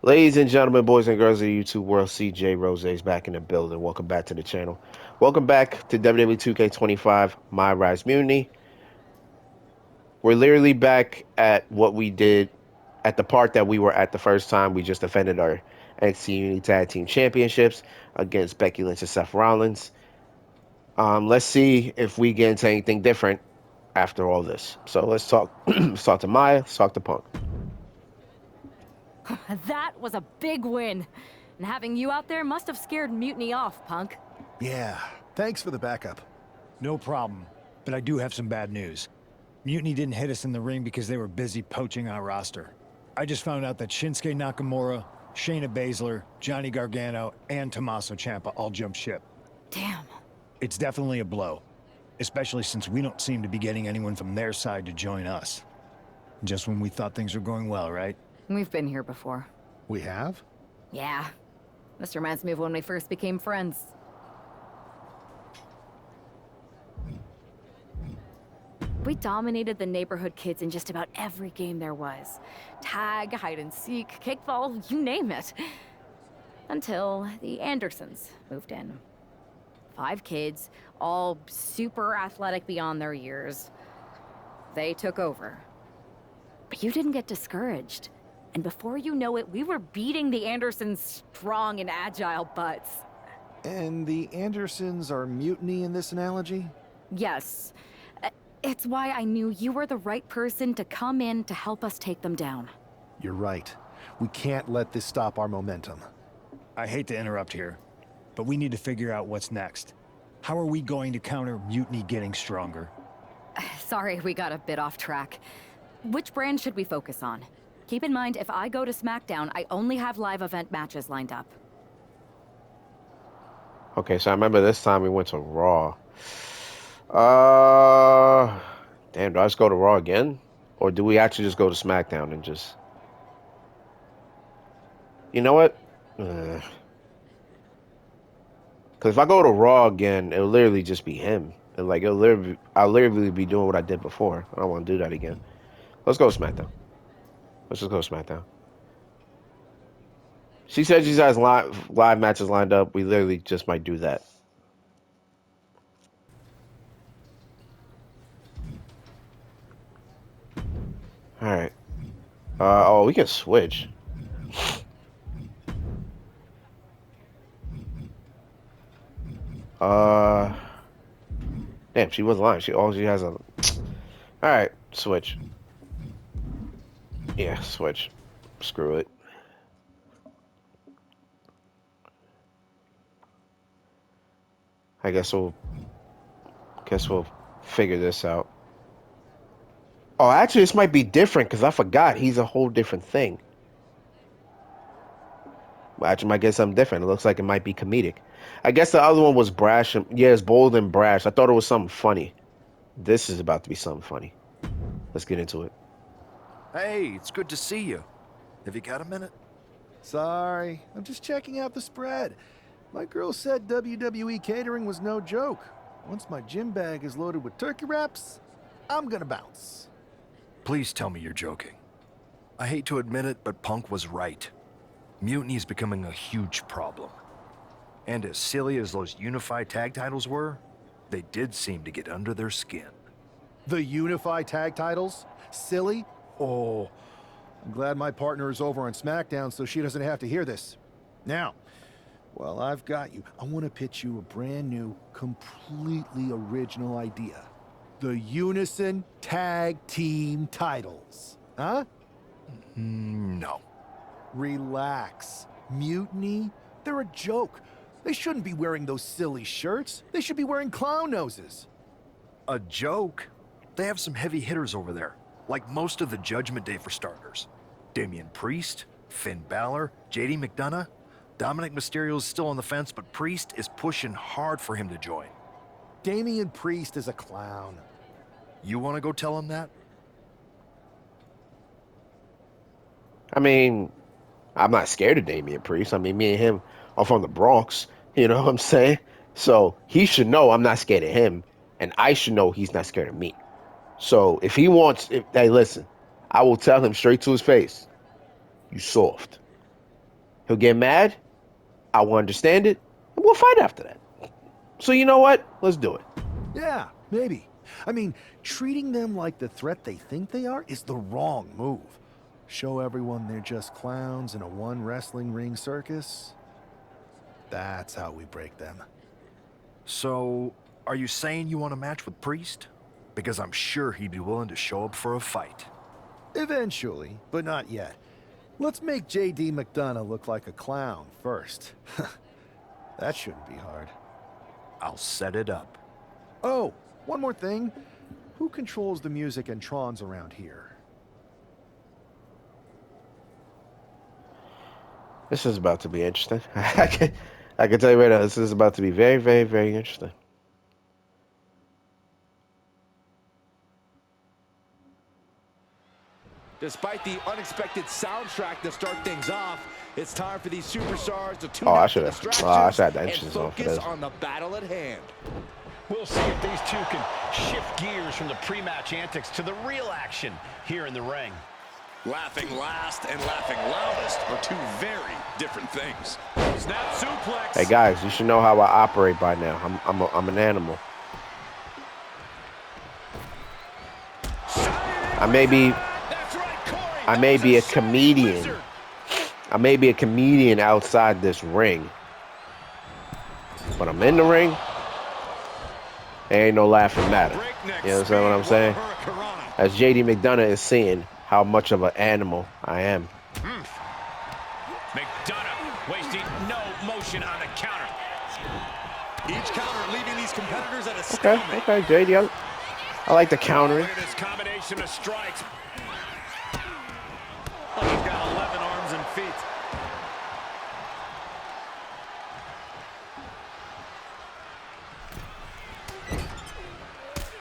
Ladies and gentlemen, boys and girls of the YouTube world, CJ Rose is back in the building. Welcome back to the channel. Welcome back to WWE 2K25, MyRise Mutiny. We're literally back at what we did at the part that we were at the first time. We just defended our NXT Unity Tag Team Championships against Becky Lynch and Seth Rollins. Let's see if we get into anything different after all this. So let's talk. Let's talk to Maya. Let's talk to Punk. That was a big win. And having you out there must have scared Mutiny off, Punk. Yeah, thanks for the backup. No problem, but I do have some bad news. Mutiny didn't hit us in the ring because they were busy poaching our roster. I just found out that Shinsuke Nakamura, Shayna Baszler, Johnny Gargano, and Tommaso Ciampa all jumped ship. Damn. It's definitely a blow, especially since we don't seem to be getting anyone from their side to join us. Just when we thought things were going well, right? We've been here before. We have? Yeah. This reminds me of when we first became friends. We dominated the neighborhood kids in just about every game there was. Tag, hide and seek, kickball, you name it. Until the Andersons moved in. 5 kids, all super athletic beyond their years. They took over. But you didn't get discouraged. And before you know it, we were beating the Andersons' strong and agile butts. And the Andersons are mutiny in this analogy? Yes. It's why I knew you were the right person to come in to help us take them down. You're right. We can't let this stop our momentum. I hate to interrupt here, but we need to figure out what's next. How are we going to counter Mutiny getting stronger? Sorry, we got a bit off track. Which brand should we focus on? Keep in mind, if I go to SmackDown, I only have live event matches lined up. Okay, so I remember this time we went to Raw. Damn, do I just go to Raw again? Or do we actually just go to SmackDown and just... You know what? Because if I go to Raw again, it'll literally just be him. And like, I'll literally be doing what I did before. I don't want to do that again. Let's go to SmackDown. Let's just go to SmackDown. She said she has live matches lined up. We literally just might do that. All right. Oh, we can switch. Damn, she was lying. She has a. All right, switch. Yeah, switch. Screw it. I guess we'll figure this out. Oh, actually, this might be different because I forgot he's a whole different thing. Well, actually, might get something different. It looks like it might be comedic. I guess the other one was brash. Yeah, it's bold and brash. I thought it was something funny. This is about to be something funny. Let's get into it. Hey, it's good to see you. Have you got a minute? Sorry, I'm just checking out the spread. My girl said WWE catering was no joke. Once my gym bag is loaded with turkey wraps, I'm gonna bounce. Please tell me you're joking. I hate to admit it, but Punk was right. Mutiny is becoming a huge problem. And as silly as those unified tag titles were, they did seem to get under their skin. The unified tag titles? Silly? Oh, I'm glad my partner is over on SmackDown so she doesn't have to hear this. Now, well, I've got you. I want to pitch you a brand new, completely original idea. The Unison Tag Team titles. Huh? No. Relax. Mutiny? They're a joke. They shouldn't be wearing those silly shirts. They should be wearing clown noses. A joke? They have some heavy hitters over there, like most of the Judgment Day for starters. Damian Priest, Finn Balor, JD McDonough. Dominic Mysterio's still on the fence, but Priest is pushing hard for him to join. Damian Priest is a clown. You want to go tell him that? I mean, I'm not scared of Damian Priest. I mean, me and him are from the Bronx. You know what I'm saying? So he should know I'm not scared of him, and I should know he's not scared of me. So if he wants, hey, listen, I will tell him straight to his face, you soft. He'll get mad. I will understand it, and we'll fight after that. So you know what? Let's do it. Yeah, maybe. I mean, treating them like the threat they think they are is the wrong move. Show everyone they're just clowns in a one wrestling ring circus. That's how we break them. So, are you saying you want a match with Priest? Because I'm sure he'd be willing to show up for a fight. Eventually, but not yet. Let's make J.D. McDonough look like a clown first. That shouldn't be hard. I'll set it up. Oh, one more thing. Who controls the music and Trons around here? This is about to be interesting. I can tell you right now, this is about to be very, very, very interesting. Despite the unexpected soundtrack to start things off, it's time for these superstars to tune Oh, I out should the have. distractions I should have the and entrance on for focus this. on the battle at hand. We'll see if these two can shift gears from the pre-match antics to the real action here in the ring. Laughing last and laughing loudest are two very different things. Snap suplex. Hey guys, you should know how I operate by now. I'm an animal. I may be a comedian. I may be a comedian outside this ring, but I'm in the ring. There ain't no laughing matter. You understand what I'm saying? As JD McDonough is seeing how much of an animal I am. McDonough wasting no motion on the counter. Each counter leaving these competitors at a stalemate. Okay, JD. I like the countering. Look at this combination of strikes. Like he's got 11 arms and feet.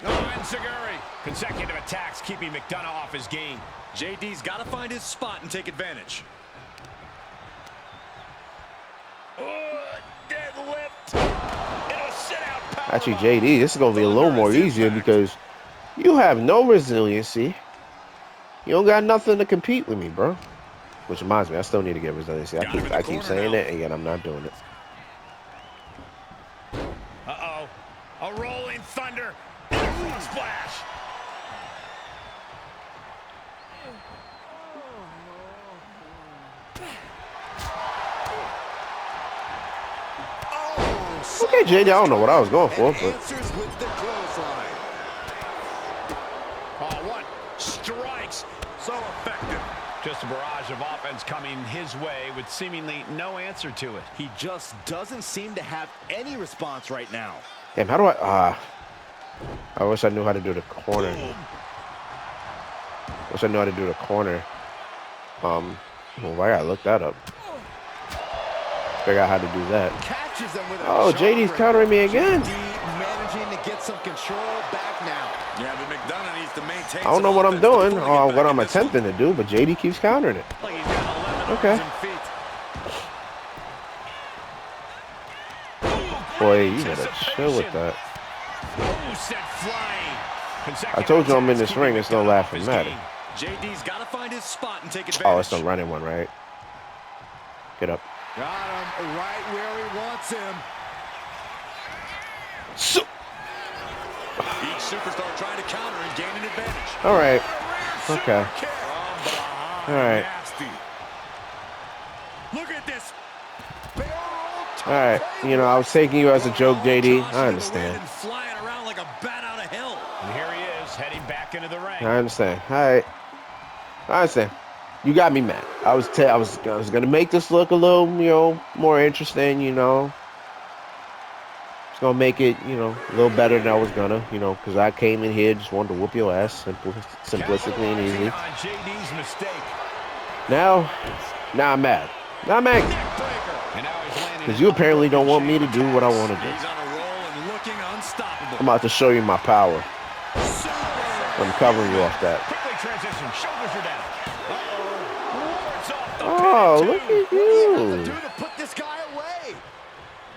Oh, and Seguri. Consecutive attacks keeping McDonough off his game. JD's got to find his spot and take advantage. Deadlift. It'll sit out. Actually, JD, this is going to be a little more easier because you have no resiliency. You don't got nothing to compete with me, bro. Which reminds me, I still need to get resiliency. I keep saying it, and yet I'm not doing it. Uh-oh. A rolling thunder. And a frog splash. Okay, JD, I don't know what I was going for, but Answers with the clothesline. Oh, what strikes. So effective. Just a barrage of offense coming his way with seemingly no answer to it. He just doesn't seem to have any response right now. damn, how do I wish I knew how to do the corner. Wish I knew how to do the corner. Well, I gotta look that up. Figure out how to do that. Catches them with a Oh, JD's countering me again. managing to get some control back now. Yeah, but McDonough needs to maintain. I don't know what I'm doing or what I'm attempting to do, but JD keeps countering it. Like he's got 11 Okay. arms and feet. Boy, you gotta chill with that. Oh, sent flying. I told you I'm in this ring. It's no laughing matter. JD's got to find his spot and take advantage. Oh, it's the running one, right? Get up. Got him right where he wants him. So, Each superstar trying to counter and gain an advantage. all right. Okay. All right. Nasty. Look at this. All right. You know, I was taking you as a joke, JD. I understand. Flying around like a bat out of hell. And here he is, heading back into the ring. I understand. All right. I understand. You got me mad. I was gonna make this look a little, more interesting. It's gonna make it, a little better than I was gonna, because I came in here just wanted to whoop your ass, simplistically and easily. On JD's mistake. Now I'm mad. Now I'm angry And now he's landing because you apparently don't want me to do what I want to do. He's on a roll and looking unstoppable. I'm about to show you my power. I'm covering you off that. quickly transition. Shoulders are down. Wards off the Oh, pin, look too. at you. Do to put this guy away.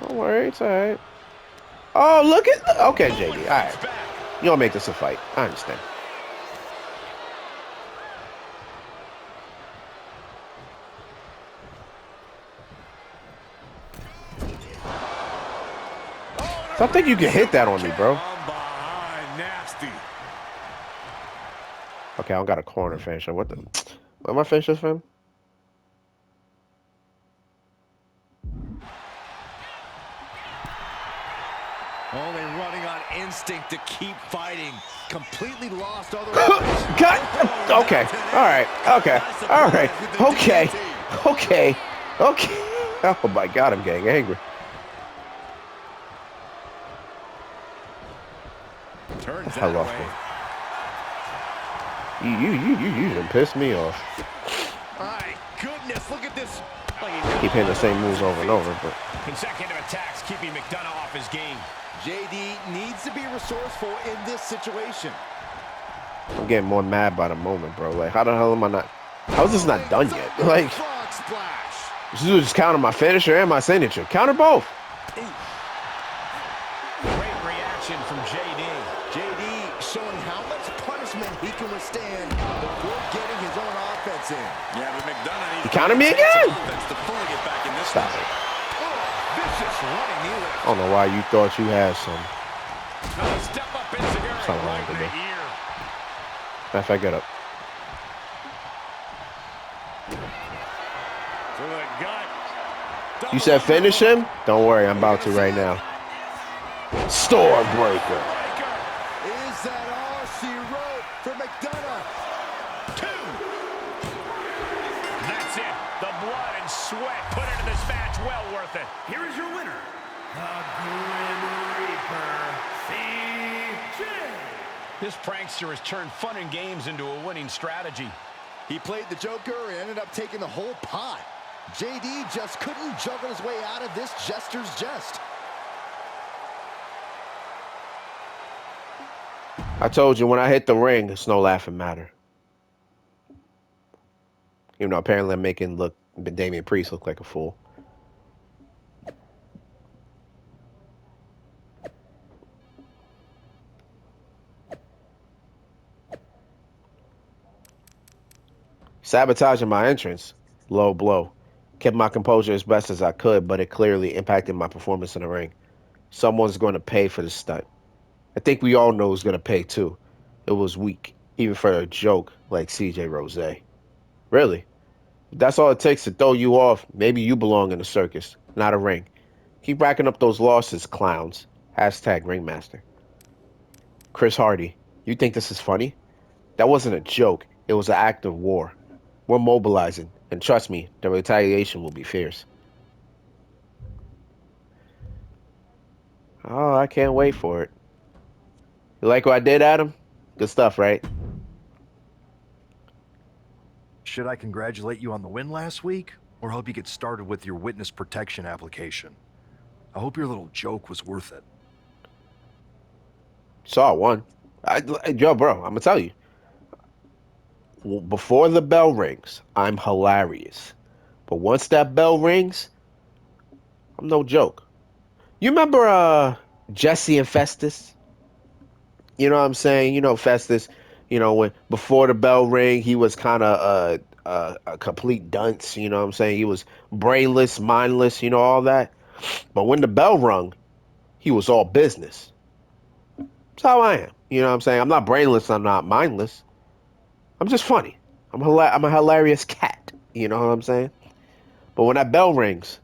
Don't worry, it's all right. Oh, look at... Okay, JD, all right. Back. You don't make this a fight. I understand. I think you can hit that on me, bro. Nasty. Okay, I don't got a corner finisher. What am I finishing for him? Only running on instinct to keep fighting. Completely lost other. God. Okay. All right. Okay. All right. Okay. Okay. Okay. Oh my God, I'm getting angry. Turns I lost one. You done pissed me off. My goodness, look at this. Keep hitting the same moves over and over, but Consecutive attacks keeping McDonough off his game. JD needs to be resourceful in this situation. I'm getting more mad by the moment, bro. Like, how the hell am I not? How is this not done yet? Like, Frog splash. this is just counter my finisher and my signature. Counter both. Great reaction from JD. JD showing how much punishment he can withstand before getting his own offense in. Yeah, but McDonough needs You counter me again? to fully get back in this Stop one. it. Vicious running knee lift. I don't know why you thought you had some. Another step up in Segura. Something wrong Right in with the me. ear. Matter of fact, get up. To the gut. You said finish him? Don't worry, I'm about to right now. Store breaker. Is that all she wrote for McDonough? That's it. The blood and sweat put into this match. Well worth it. Here is your winner, the Grim Reaper, CJ. This prankster has turned fun and games into a winning strategy. He played the Joker and ended up taking the whole pot. JD just couldn't juggle his way out of this jester's jest. I told you, when I hit the ring, it's no laughing matter. You know, apparently I'm making Damian Priest look like a fool. Sabotaging my entrance. Low blow. Kept my composure as best as I could, but it clearly impacted my performance in the ring. Someone's going to pay for this stunt. I think we all know who's going to pay too. It was weak, even for a joke like CJ Rose. Really? If that's all it takes to throw you off, maybe you belong in a circus, not a ring. Keep racking up those losses, clowns. Hashtag Ringmaster. Chris Hardy, you think this is funny? That wasn't a joke. It was an act of war. We're mobilizing, and trust me, the retaliation will be fierce. Oh, I can't wait for it. You like what I did, Adam? Good stuff, right? Should I congratulate you on the win last week, or help you get started with your witness protection application? I hope your little joke was worth it. Saw one. Yo, bro, I'm gonna tell you. Before the bell rings, I'm hilarious. But once that bell rings, I'm no joke. You remember Jesse and Festus? You know what I'm saying? You know Festus, when before the bell ring, he was kind of a complete dunce, you know what I'm saying? He was brainless, mindless, all that. But when the bell rung, he was all business. That's how I am. You know what I'm saying? I'm not brainless, I'm not mindless. I'm just funny. I'm a hilarious cat. You know what I'm saying? But when that bell rings,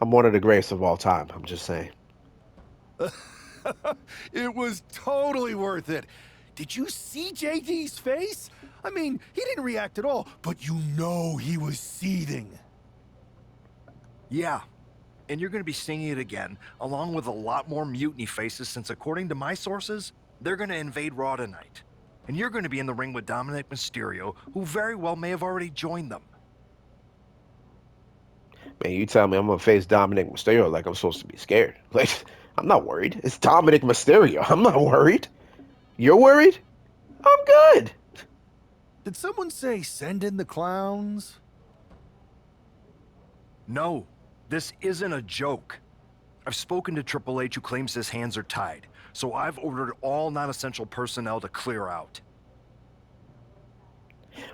I'm one of the greatest of all time. I'm just saying. It was totally worth it. Did you see JD's face? I mean, he didn't react at all, but you know he was seething. Yeah, and you're going to be seeing it again, along with a lot more Mutiny faces, since according to my sources, they're going to invade Raw tonight. And you're going to be in the ring with Dominic Mysterio, who very well may have already joined them. Man, you tell me I'm going to face Dominic Mysterio like I'm supposed to be scared. Like, I'm not worried. It's Dominic Mysterio. I'm not worried. You're worried? I'm good. Did someone say send in the clowns? No, this isn't a joke. I've spoken to Triple H, who claims his hands are tied, so I've ordered all non-essential personnel to clear out.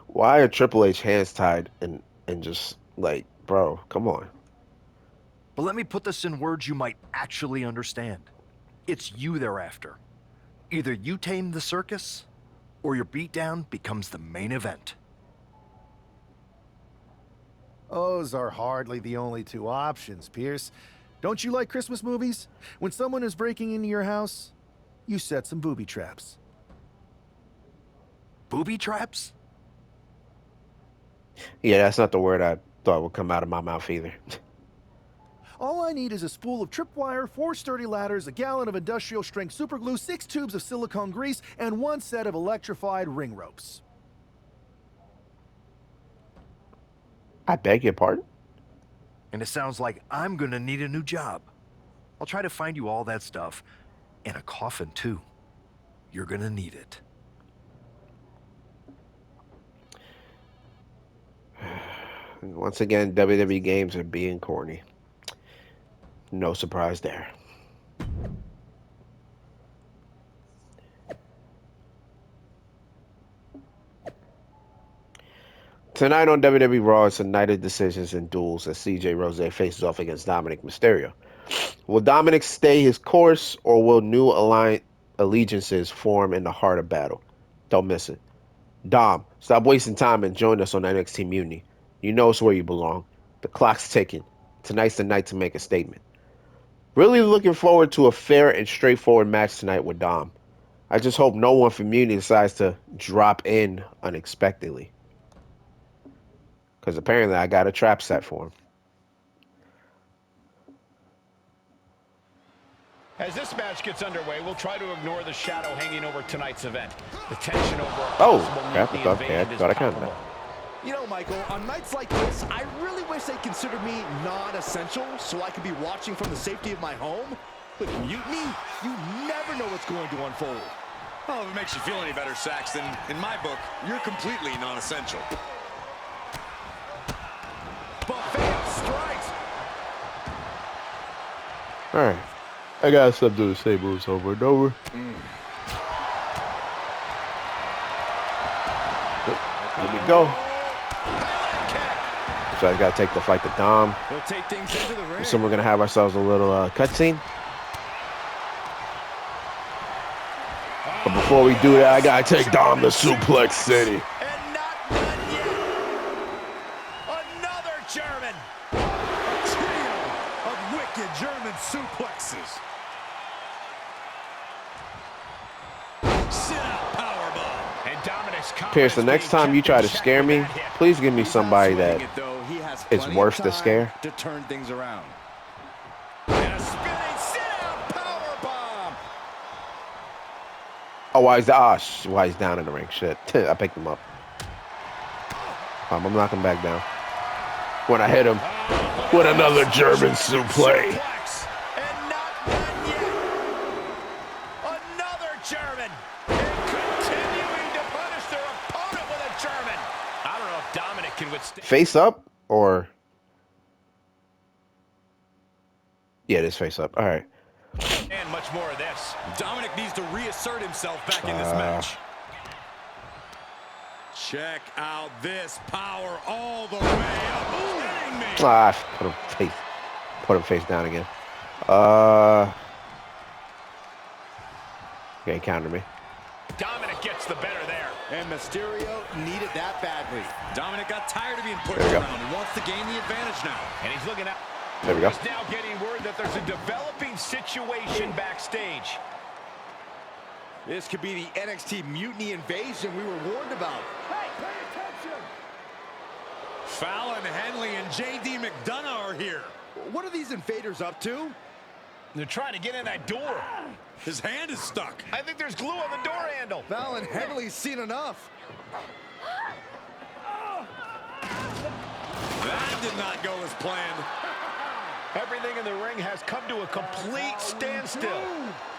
Why are Triple H hands tied and just like, bro, come on. But let me put this in words you might actually understand. It's you they're after. Either you tame the circus, or your beatdown becomes the main event. Those are hardly the only two options, Pierce. Don't you like Christmas movies? When someone is breaking into your house, you set some booby traps. Booby traps? Yeah, that's not the word I thought would come out of my mouth either. All I need is a spool of tripwire, 4 sturdy ladders, a gallon of industrial-strength superglue, 6 tubes of silicone grease, and 1 set of electrified ring ropes. I beg your pardon? And it sounds like I'm gonna need a new job. I'll try to find you all that stuff. And a coffin, too. You're gonna need it. Once again, WWE games are being corny. No surprise there. Tonight on WWE Raw, it's a night of decisions and duels as CJ Rose faces off against Dominic Mysterio. Will Dominic stay his course, or will new allegiances form in the heart of battle? Don't miss it. Dom, stop wasting time and join us on NXT Mutiny. You know it's where you belong. The clock's ticking. Tonight's the night to make a statement. Really looking forward to a fair and straightforward match tonight with Dom. I just hope no one from Mutiny decides to drop in unexpectedly. Because apparently I got a trap set for him. As this match gets underway, we'll try to ignore the shadow hanging over tonight's event. The tension over a possible Mutiny invasion is palpable. You know, Michael, on nights like this, I really wish they considered me non-essential so I could be watching from the safety of my home. With Mutiny, you never know what's going to unfold. Well, if it makes you feel any better, Saxton, in my book, you're completely non-essential. Buffet strikes. All right. I gotta stop doing the same moves over and over. Here we go. So I gotta take the fight to Dom. We'll take things into the ring. So we're gonna have ourselves a little cutscene. But before we do that, I gotta take Dom to Suplex City. And not done yet. Another German. Trio of wicked German suplexes. Sit-out powerbomb. And Dominic's Pierce, the next time you try to scare me, please give me somebody that is worth the scare. To turn things around. And a spinning sit-out powerbomb. Oh, why he's down in the ring? Shit, I picked him up. I'm knocking back down. When I hit him with another German suplex. And not done yet. Another German. And continuing to punish their opponent with a German. I don't know if Dominic can withstand. Face up or? Yeah, it is face up. All right. And much more of this. Dominic needs to reassert himself back in this match. Check out this power all the way up. Kidding me. Put him face down again. Okay, he countered me. Dominic gets the better there. And Mysterio needed that badly. Dominic got tired of being pushed There we go. around and wants to gain the advantage now. And he's looking at. There we go. He's now getting word that there's a developing situation backstage. This could be the NXT Mutiny invasion we were warned about. Hey, pay attention! Fallon Henley and JD McDonough are here. What are these invaders up to? They're trying to get in that door. His hand is stuck. I think there's glue on the door handle. Fallon Henley's seen enough. That did not go as planned. Everything in the ring has come to a complete standstill.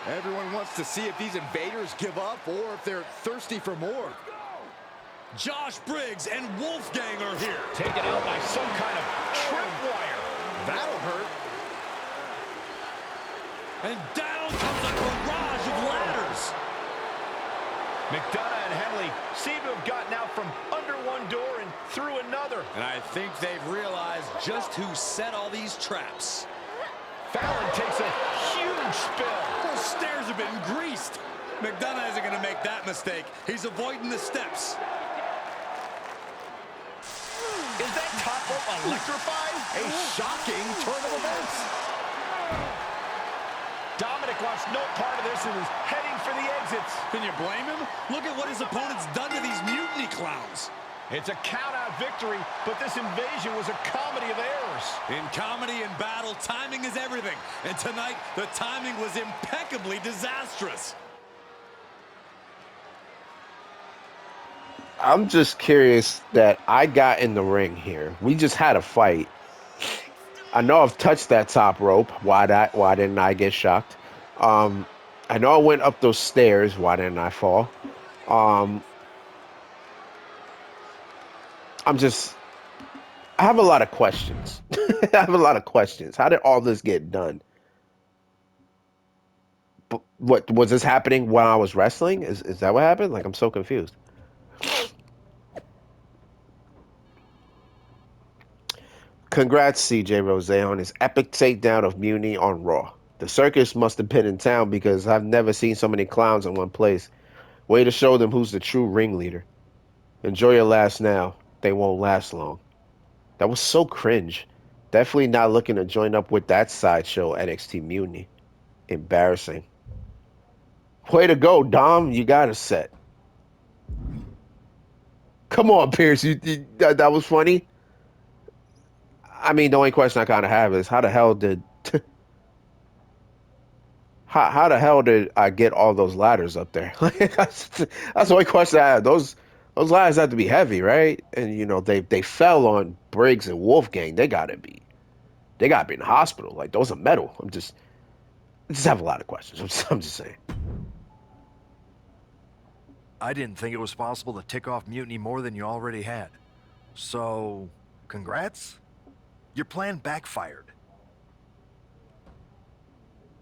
Everyone wants to see if these invaders give up or if they're thirsty for more. Josh Briggs and Wolfgang are here. Taken out by some kind of tripwire. That'll hurt. And down comes a barrage of ladders. McDonough and Henley seem to have gotten out from under one door and through another. And I think they've realized just who set all these traps. Fallon takes a huge spill. Those stairs have been greased. McDonough isn't going to make that mistake. He's avoiding the steps. Is that top rope electrified? A shocking turn of events. Dominic wants no part of this and is heading for the exits. Can you blame him? Look at what his opponent's done to these mutiny clowns. It's a count-out victory, but this invasion was a comedy of errors. In comedy and battle, timing is everything. And tonight, the timing was impeccably disastrous. I'm just curious that I got in the ring here. We just had a fight. I know I've touched that top rope. Why didn't I get shocked? I know I went up those stairs. Why didn't I fall? I have a lot of questions. I have a lot of questions. How did all this get done? But what was this happening while I was wrestling? Is that what happened? Like, I'm so confused. Congrats, CJ Rose, on his epic takedown of Mutiny on Raw. The circus must have been in town because I've never seen so many clowns in one place. Way to show them who's the true ringleader. Enjoy your laughs now. They won't last long. That was so cringe. Definitely not looking to join up with that sideshow NXT Mutiny. Embarrassing. Way to go, Dom. You got a set. Come on, Pierce. That was funny. I mean, the only question I kind of have is how the hell did how the hell did I get all those ladders up there? that's the only question I have. Those ladders have to be heavy, right? And you know they fell on Briggs and Wolfgang. They gotta be in the hospital. Like, those are metal. I just have a lot of questions. I'm just saying. I didn't think it was possible to tick off Mutiny more than you already had. So, congrats? Your plan backfired.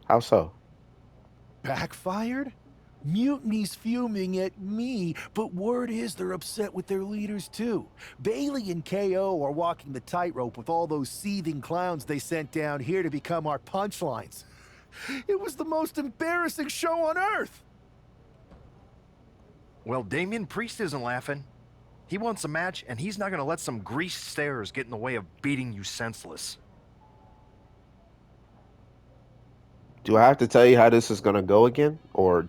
How so? Backfired? Mutiny's fuming at me, but word is they're upset with their leaders too. Bailey and KO are walking the tightrope with all those seething clowns they sent down here to become our punchlines. It was the most embarrassing show on earth! Well, Damian Priest isn't laughing. He wants a match, and he's not going to let some greased stairs get in the way of beating you senseless. Do I have to tell you how this is gonna go again, or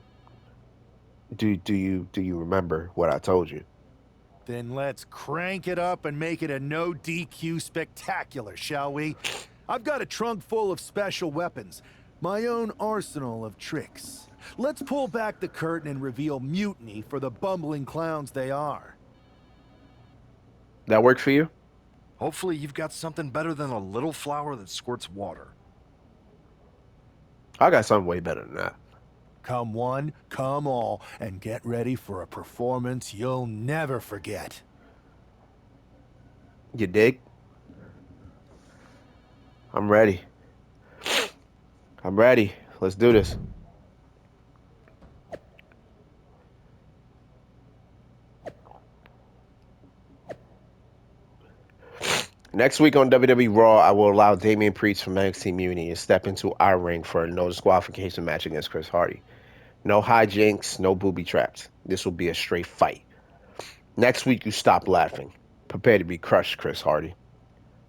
do you remember what I told you? Then let's crank it up and make it a no DQ spectacular, shall we? I've got a trunk full of special weapons, my own arsenal of tricks. Let's pull back the curtain and reveal Mutiny for the bumbling clowns they are. That work for you? Hopefully you've got something better than a little flower that squirts water. I got something way better than that. Come one, come all, and get ready for a performance you'll never forget. You dig? I'm ready. I'm ready. Let's do this. Next week on WWE Raw, I will allow Damian Priest from NXT Mutiny to step into our ring for a no disqualification match against Chris Hardy. No hijinks, no booby traps. This will be a straight fight. Next week, you stop laughing. Prepare to be crushed, Chris Hardy.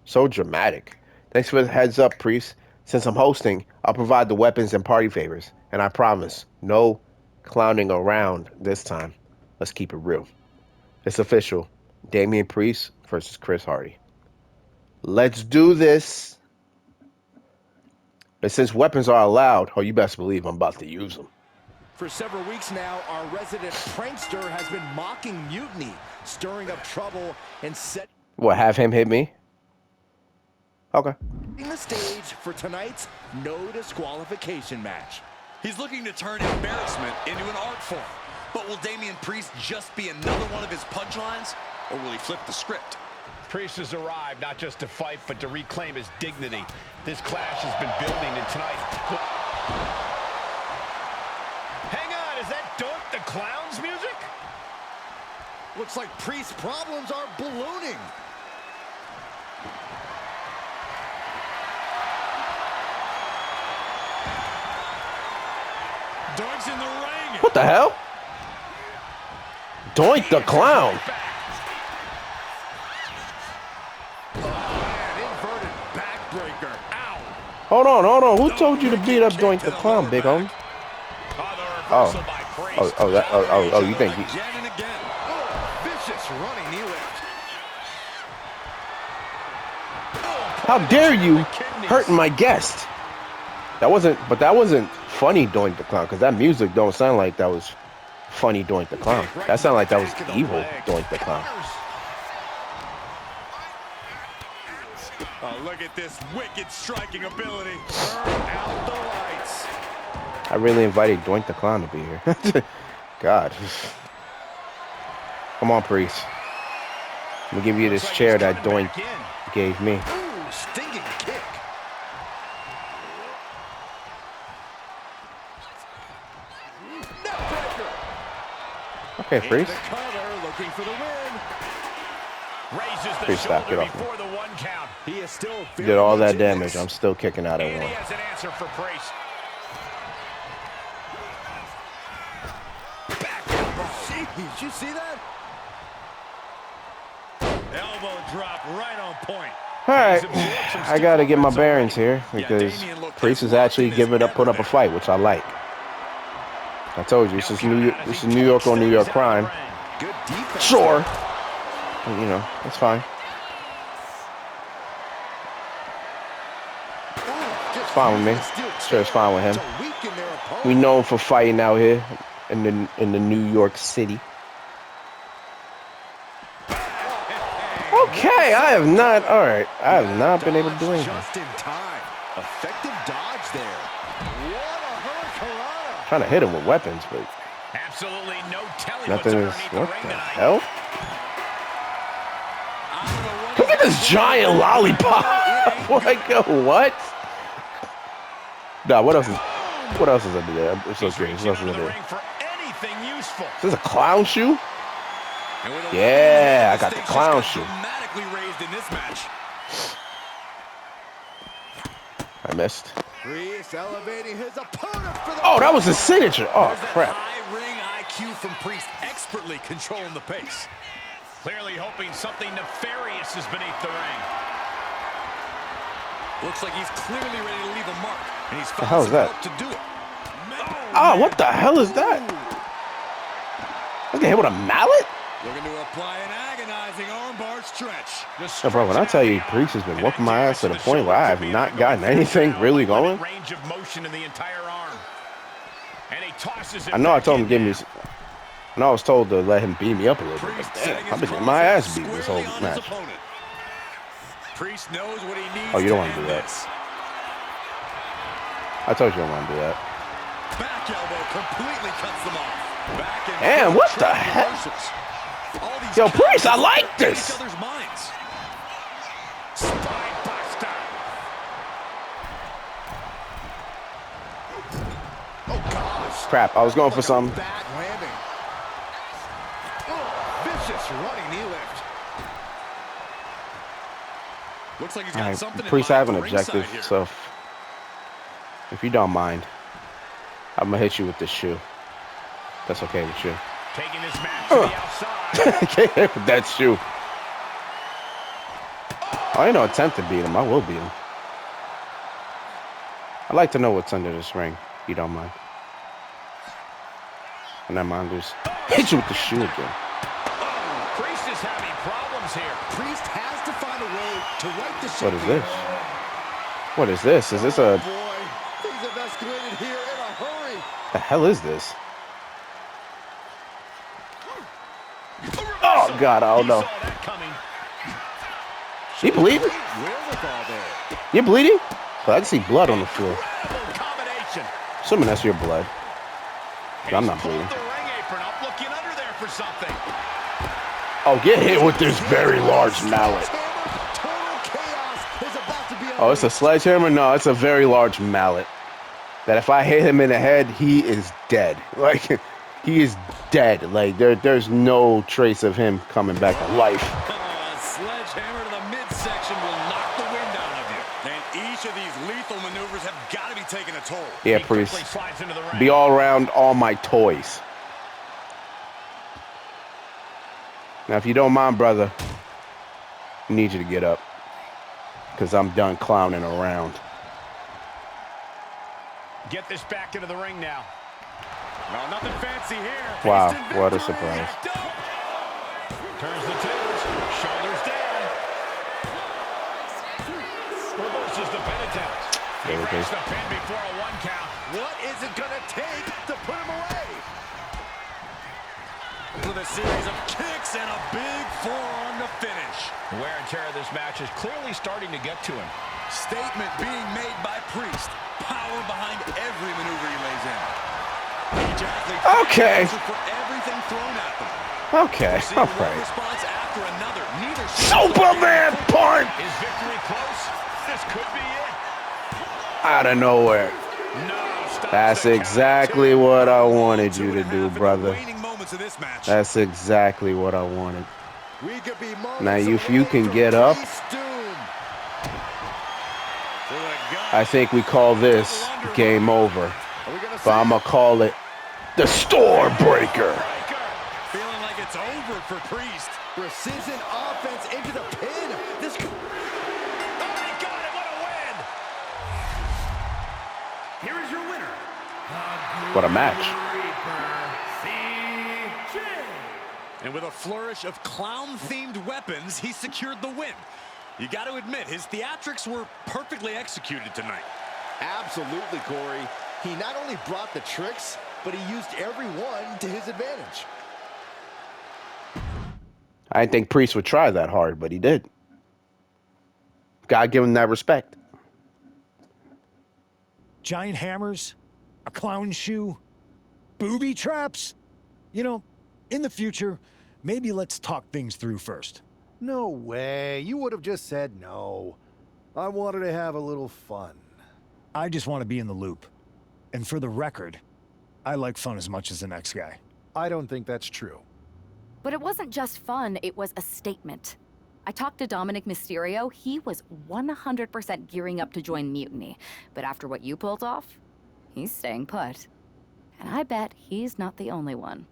So dramatic. Thanks for the heads up, Priest. Since I'm hosting, I'll provide the weapons and party favors. And I promise, no clowning around this time. Let's keep it real. It's official. Damian Priest versus Chris Hardy. Let's do this. But since weapons are allowed, oh, you best believe I'm about to use them. For several weeks now, our resident prankster has been mocking Mutiny, stirring up trouble and setting What, have him hit me? Okay. the stage for tonight's no disqualification match. He's looking to turn embarrassment into an art form. But will Damian Priest just be another one of his punchlines, or will he flip the script? Priest has arrived not just to fight, but to reclaim his dignity. This clash has been building, and tonight... Hang on, is that Doink the Clown's music? Looks like Priest's problems are ballooning. Doink's in the ring. What the hell? Doink the Clown. Inverted backbreaker. Ow. Hold on. Who told you to beat up Doink the Clown, big homie? Oh, you think he... Again and again. Vicious running knee lift. How dare you hurting my guest? That wasn't funny Doink the Clown, because that music don't sound like that was funny Doink the Clown. That sounded like that was evil Doink the Clown. Oh, look at this wicked striking ability. Turn out the lights. I really invited Doink the Clown to be here. God. Come on, Priest. I'm gonna give you this chair that Doink gave me. Ooh, stinging kick. Okay, Priest. Looking for the win. Raises the Priest, stop. Get shoulder off me. before the 1 count. He is still You did all that damage. I'm still kicking out at And he one. has an answer for Priest. Did you see that? Elbow drop right on point. All right, I gotta get my bearings here because Priest is actually putting up a fight, which I like. I told you this is New York on New York crime. Good defense. Sure, you know it's fine. It's fine with me. Sure, it's fine with him. We know him for fighting out here in the New York City. Okay, I have not been able to do anything. Just in time. Effective dodge there. What a hurricanrana. Trying to hit him with weapons, but Absolutely no telling nothing is. what's underneath the What ring the tonight. hell? Look at this giant lollipop. Like, what? Nah, what else is under there? It's He's okay. What reaching else is under under the there? ring for anything useful. Is this a clown shoe? And with a Yeah, I got the stakes clown just shoe. got dramatically raised in this match. I missed. Priest elevating his opponent for the Oh, that was his signature. Oh, There's that crap. high ring IQ from Priest, expertly controlling the pace. Clearly hoping something nefarious is beneath the ring. Looks like he's clearly ready to leave a mark, and he's The hell found is some that? help to do it. Oh, what the hell is that? I get hit with a mallet? Looking to apply an agonizing armbar stretch. Yeah, bro, when I tell you Priest has been whooping my ass to the point where I have not gotten anything really going. Range of motion in the entire arm. And he tosses it. I know I back told him in to give me. there. I know I was told to let him beat me up a little bit. Priest But setting damn, I've his been getting my ass beat squarely this whole on his match. opponent. Priest knows what he needs. Oh, you don't to want to do end that. this. I told you I don't want to do that. Back elbow completely cuts them off. Back and Damn, what the heck? All these Yo, Priest, I like in this. each other's minds. Spine buster. Oh, gosh. Crap, I was going for something. Bad landing. Oh, vicious running knee lift. Looks like he's All got right, something Priest, in I mind have an for ringside objective, here. so if you don't mind, I'm gonna hit you with this shoe. That's okay with you. Taking this match to the outside. I can't hit with that shoe. I ain't no attempt to beat him. I will beat him. I'd like to know what's under this ring, if you don't mind. And never mind, just hit you with the shoe again. Oh, Priest is having problems here. Priest has to find a way to right the ship. What is this? What is this? Is this a... Boy, things have escalated here in a hurry. The hell is this? Oh, God, I don't know. He saw that coming. You bleeding? Wherewithal there. You bleeding? Oh, I can see blood on the floor. Incredible combination. Assuming that's your blood. And I'm he's not pulled bleeding. the ring apron up, looking under there for something. Oh, get hit with this very large mallet. Total chaos is about to be Oh, it's a sledgehammer? No, it's a very large mallet. That if I hit him in the head, he is dead. Like, he is dead. Like, there's no trace of him coming back to life. A sledgehammer to the midsection will knock the wind out of you. And each of these lethal maneuvers have got to be taking a toll. Yeah, Priest. Be all around all my toys. Now, if you don't mind, brother, I need you to get up. Because I'm done clowning around. Get this back into the ring now. No, nothing fancy here. Wow, what a surprise. Turns the tables, shoulders down. Reverses the pin attempt. He breaks the pin before a 1 count. What is it going to take to put him away? With a series of kicks and a big forearm to finish. The wear and tear of this match is clearly starting to get to him. Statement being made by Priest. Power behind every maneuver he lays in. Each athlete Okay. for everything thrown at them. Okay, all right. Response after another. Neither Superman punch! Is victory close? This could be it. Out of nowhere. No, stop. That's exactly what I wanted you to do, brother. Of this match. That's exactly what I wanted. We could be Now, if you can get up, I think we call this game over. But I'm going to call it the Store Breaker. Feeling like it's over for Priest. Precision offense into the pin. This could... Oh, he got it. What a win. Here is your winner. What a match. And with a flourish of clown-themed weapons, he secured the win. You got to admit, his theatrics were perfectly executed tonight. Absolutely, Corey. He not only brought the tricks, but he used every one to his advantage. I didn't think Priest would try that hard, but he did. Gotta give him that respect. Giant hammers, a clown shoe, booby traps. You know, in the future, maybe let's talk things through first. No way. You would have just said no. I wanted to have a little fun. I just want to be in the loop. And for the record, I like fun as much as the next guy. I don't think that's true. But it wasn't just fun, it was a statement. I talked to Dominic Mysterio. He was 100% gearing up to join Mutiny. But after what you pulled off, he's staying put. And I bet he's not the only one.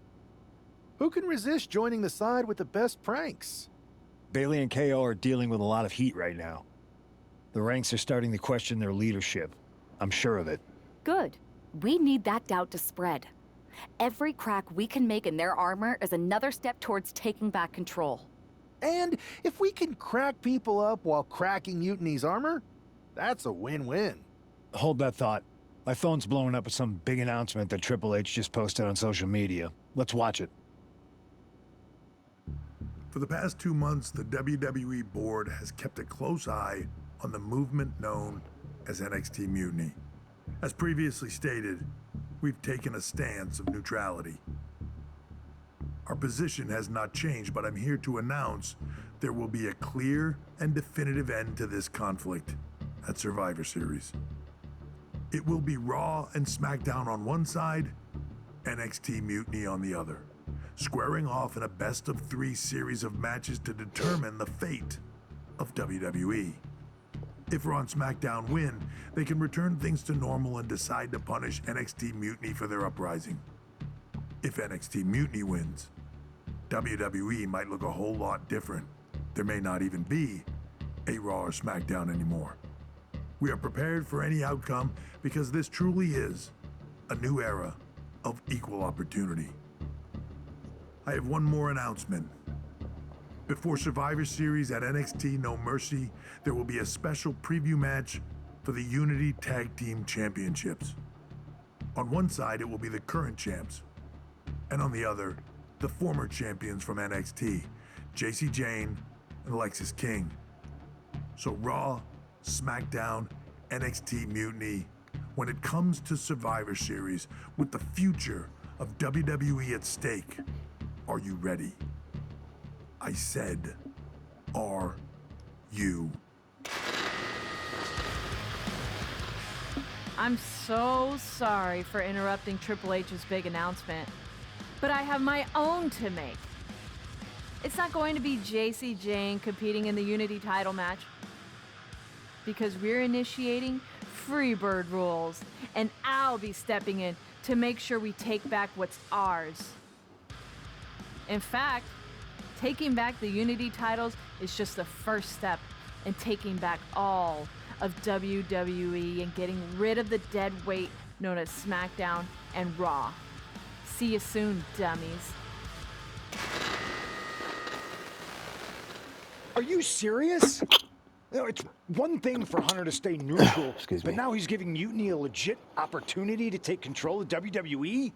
Who can resist joining the side with the best pranks? Bailey and KO are dealing with a lot of heat right now. The ranks are starting to question their leadership. I'm sure of it. Good. We need that doubt to spread. Every crack we can make in their armor is another step towards taking back control. And if we can crack people up while cracking Mutiny's armor, that's a win-win. Hold that thought. My phone's blowing up with some big announcement that Triple H just posted on social media. Let's watch it. For the past 2 months, the WWE board has kept a close eye on the movement known as NXT Mutiny. As previously stated, we've taken a stance of neutrality. Our position has not changed, but I'm here to announce there will be a clear and definitive end to this conflict at Survivor Series. It will be Raw and SmackDown on one side, NXT Mutiny on the other, squaring off in a best-of-3 series of matches to determine the fate of WWE. If Raw and SmackDown win, they can return things to normal and decide to punish NXT Mutiny for their uprising. If NXT Mutiny wins, WWE might look a whole lot different. There may not even be a Raw or SmackDown anymore. We are prepared for any outcome because this truly is a new era of equal opportunity. I have one more announcement. Before Survivor Series at NXT No Mercy, there will be a special preview match for the Unity Tag Team Championships. On one side, it will be the current champs, and on the other, the former champions from NXT, JC Jane and Alexis King. So Raw, SmackDown, NXT Mutiny, when it comes to Survivor Series, with the future of WWE at stake, are you ready? I said, are you? I'm so sorry for interrupting Triple H's big announcement, but I have my own to make. It's not going to be JC Jane competing in the Unity title match. because we're initiating Freebird rules, and I'll be stepping in to make sure we take back what's ours. In fact, taking back the Unity titles is just the first step in taking back all of WWE and getting rid of the dead weight known as SmackDown and Raw. See you soon, dummies. Are you serious? You know, it's one thing for Hunter to stay neutral, but now he's giving Mutiny a legit opportunity to take control of WWE?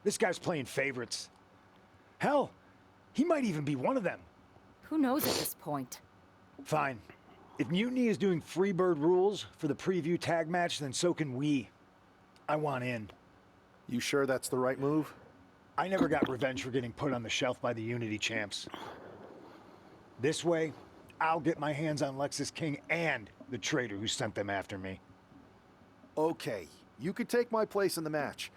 This guy's playing favorites. Hell, he might even be one of them. Who knows at this point? Fine. If Mutiny is doing Freebird rules for the preview tag match, then so can we. I want in. You sure that's the right move? I never got revenge for getting put on the shelf by the Unity champs. This way, I'll get my hands on Lexus King and the traitor who sent them after me. Okay, you could take my place in the match,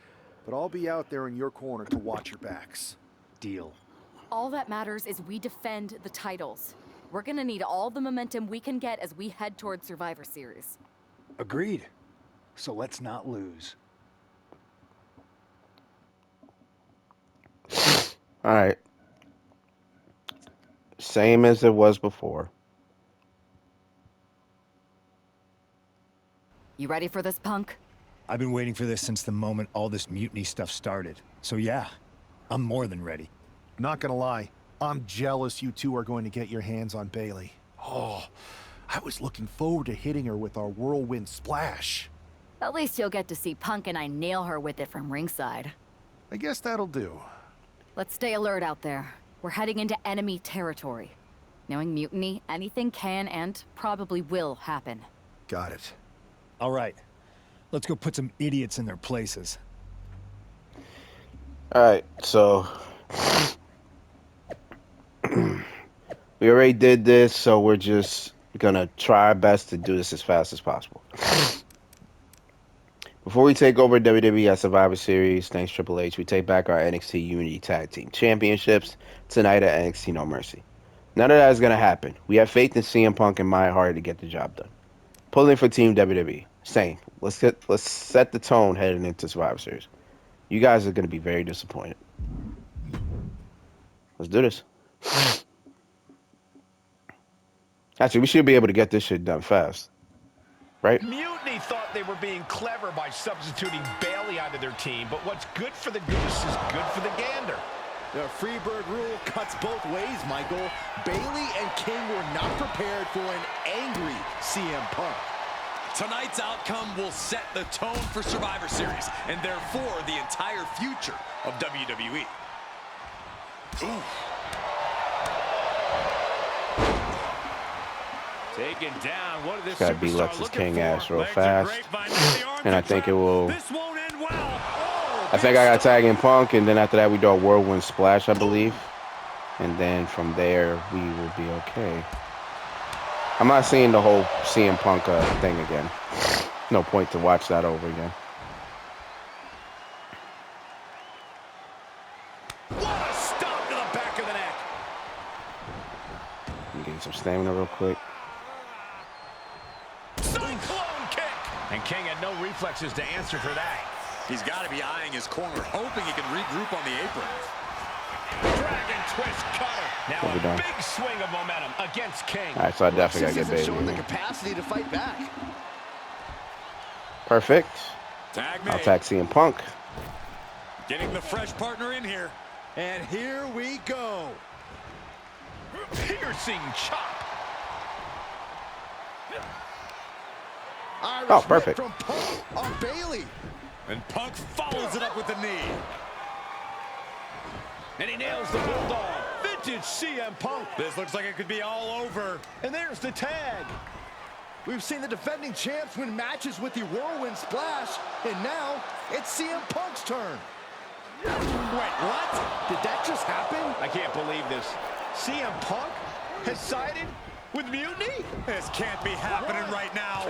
but I'll be out there in your corner to watch your backs. Deal. All that matters is we defend the titles. We're gonna need all the momentum we can get as we head towards Survivor Series. Agreed. So let's not lose. All right. Same as it was before. You ready for this, Punk? I've been waiting for this since the moment all this Mutiny stuff started. So yeah, I'm more than ready. Not gonna lie, I'm jealous you two are going to get your hands on Bailey. Oh, I was looking forward to hitting her with our whirlwind splash. At least you'll get to see Punk and I nail her with it from ringside. I guess that'll do. Let's stay alert out there. We're heading into enemy territory. Knowing Mutiny, anything can and probably will happen. Got it. All right, let's go put some idiots in their places. All right, so we already did this, so we're just gonna try our best to do this as fast as possible. Before we take over WWE at Survivor Series, thanks Triple H, we take back our NXT Unity Tag Team Championships tonight at NXT No Mercy. None of that is going to happen. We have faith in CM Punk and my heart to get the job done. Pulling for Team WWE. Same. Let's set the tone heading into Survivor Series. You guys are going to be very disappointed. Let's do this. Actually, we should be able to get this shit done fast. Right? Mutiny thought they were being clever by substituting Bailey onto their team, but what's good for the goose is good for the gander. The Freebird rule cuts both ways, Michael. Bailey and King were not prepared for an angry CM Punk. Tonight's outcome will set the tone for Survivor Series, and therefore the entire future of WWE. Ooh. Taken down. What did this gotta be Lexus King ass real fast. And I think it will. I think I got tag in Punk, and then after that we do a whirlwind splash, I believe. And then from there we will be okay. I'm not seeing the whole CM Punk thing again. No point to watch that over again. What a stomp to the back of the neck. I'm getting some stamina real quick. Cyclone kick! And King had no reflexes to answer for that. He's got to be eyeing his corner, hoping he can regroup on the apron. Dragon twist cutter. Now a big swing of momentum against King. All right, so I definitely got to get Bailey. Showing the capacity to fight back. Perfect. Tag me. I'll tag CM Punk. Getting the fresh partner in here. And here we go. Piercing chop. Irish perfect. from Punk on Bailey. And Punk follows it up with the knee. And he nails the Bulldog. Vintage CM Punk. This looks like it could be all over. And there's the tag. We've seen the defending champs win matches with the whirlwind splash. And now it's CM Punk's turn. Wait, what? Did that just happen? I can't believe this. CM Punk has sided with Mutiny? This can't be happening right now.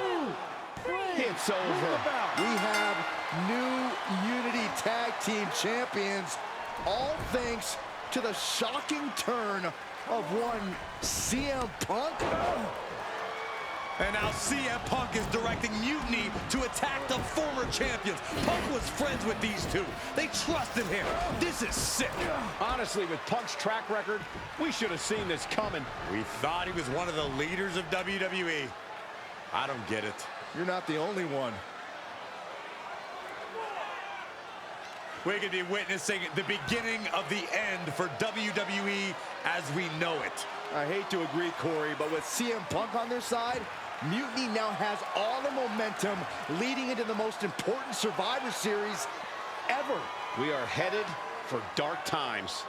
It's over. We have new Unity Tag Team Champions, all thanks to the shocking turn of one CM Punk. And now CM Punk is directing Mutiny to attack the former champions. Punk was friends with these two. They trusted him. This is sick. Honestly, with Punk's track record, we should have seen this coming. We thought he was one of the leaders of WWE. I don't get it. You're not the only one. We could be witnessing the beginning of the end for WWE as we know it. I hate to agree, Corey, but with CM Punk on their side, Mutiny now has all the momentum leading into the most important Survivor Series ever. We are headed for dark times.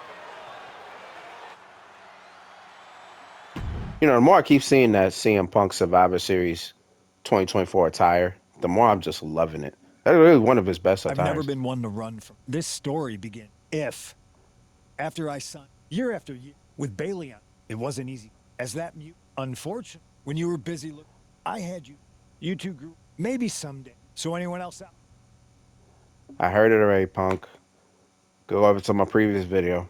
You know, the more I keep seeing that CM Punk Survivor Series 2024 attire, the more I'm just loving it. That's really one of his best attires. I've never been one to run from. This story began after I signed year after year with Bailey on. It wasn't easy. As that mute, unfortunate, when you were busy looking, I had you. You two grew. Maybe someday. So anyone else out? I heard it already, Punk. Go over to my previous video.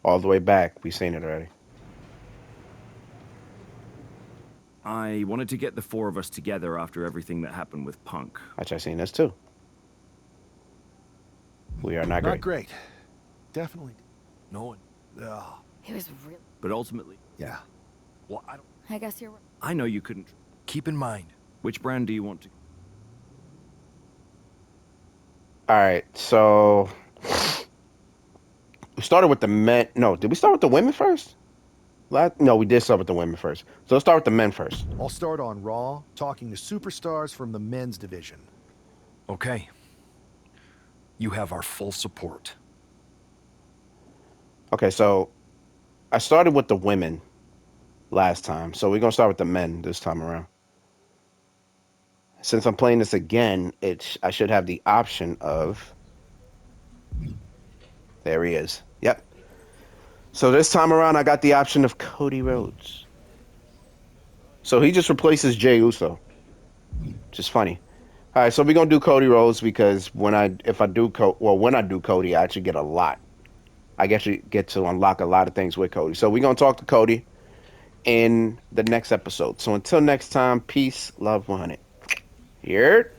All the way back. We've seen it already. I wanted to get the four of us together after everything that happened with Punk. Actually, I've seen this too. We are not great. Not great. Definitely. No one. It was real. But ultimately, Yeah. well, I guess you're right. I know you couldn't. Keep in mind, Which brand do you want to? All right, so we started with the men. No, did we start with the women first? No, we did start with the women first. So let's start with the men first. I'll start on Raw, talking to superstars from the men's division. okay, you have our full support. Okay, so I started with the women last time, so we're gonna start with the men this time around. Since I'm playing this again, I should have the option of. There he is. Yep. So this time around, I got the option of Cody Rhodes. So he just replaces Jey Uso. Which is funny. All right, so we're gonna do Cody Rhodes because when I do Cody, I actually get a lot. I actually get to unlock a lot of things with Cody. So we're gonna talk to Cody in the next episode. So until next time, peace, love, 100. Here.